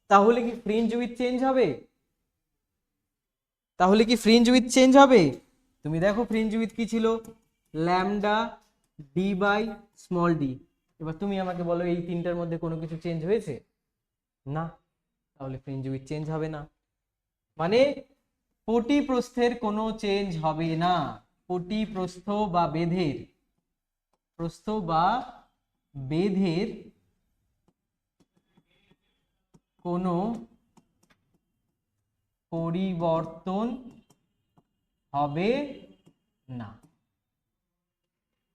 তাহলে কি ফ্রিঞ্জ উইথ চেঞ্জ হবে? তাহলে কি ফ্রিঞ্জ উইথ চেঞ্জ হবে? তুমি দেখো ফ্রিঞ্জ উইথ কি ছিল? Lambda D by small D. এবার তুমি আমাকে বলো এই তিনটার মধ্যে কোনো কিছু চেঞ্জ হয়েছে? না। তাহলে ফ্রিঞ্জ উইথ চেঞ্জ হবে না, মানে পটি প্রস্থের কোনো চেঞ্জ হবে না। পটি প্রস্থ বা বেধের, প্রস্থ বা বেধের কোনো পরিবর্তন হবে না।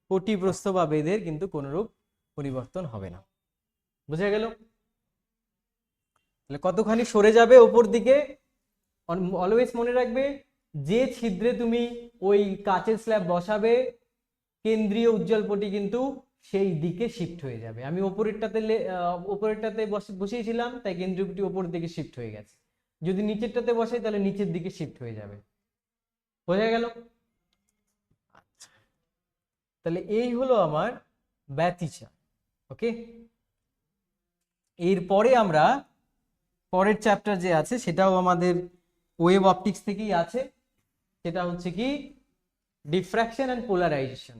পটি প্রস্থ বা বেধের কিন্তু কোনরূপ পরিবর্তন হবে না। বুঝা গেল? তাহলে কতখানি সরে যাবে ওপর দিকে? অলওয়েজ মনে রাখবে, যে ছিদ্রে তুমি ওই কাচের স্ল্যাব বসাবে, কেন্দ্রীয় উজ্জ্বল পটি কিন্তু সেই দিকে শিফট হয়ে যাবে। আমি ওপরেরটাতে বসিয়েছিলাম, তাই কেন্দ্রীয় পটি ওপর দিকে শিফট হয়ে গেছে। যদি নিচেরটাতে বসাই তাহলে নিচের দিকে শিফট হয়ে যাবে। বোঝা গেল? তাহলে এই হলো আমার ব্যতিচাপ। ওকে, এরপরে আমরা পরের চ্যাপ্টার যে আছে সেটাও আমাদের ওয়েভ অপটিক্স থেকেই আছে। সেটা হচ্ছে কি ডিফ্র্যাকশন অ্যান্ড পোলারাইজেশন,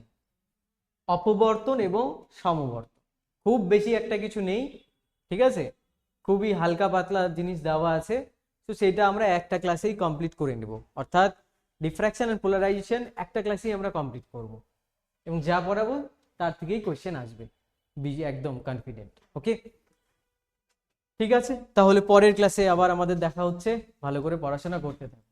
অপবর্তন এবং সমবর্তন। খুব বেশি একটা কিছু নেই, ঠিক আছে, খুবই হালকা পাতলা জিনিস দেওয়া আছে। তো সেটা আমরা একটা ক্লাসেই কমপ্লিট করে নেব, অর্থাৎ ডিফ্র্যাকশন অ্যান্ড পোলারাইজেশন একটা ক্লাসেই আমরা কমপ্লিট করব, এবং যা পড়াবো তার থেকেই কোশ্চেন আসবে, একদম কনফিডেন্ট। ওকে, ঠিক আছে, তাহলে পরের ক্লাসে আবার আমাদের দেখা হচ্ছে। ভালো করে পড়াশোনা করতে থাকো।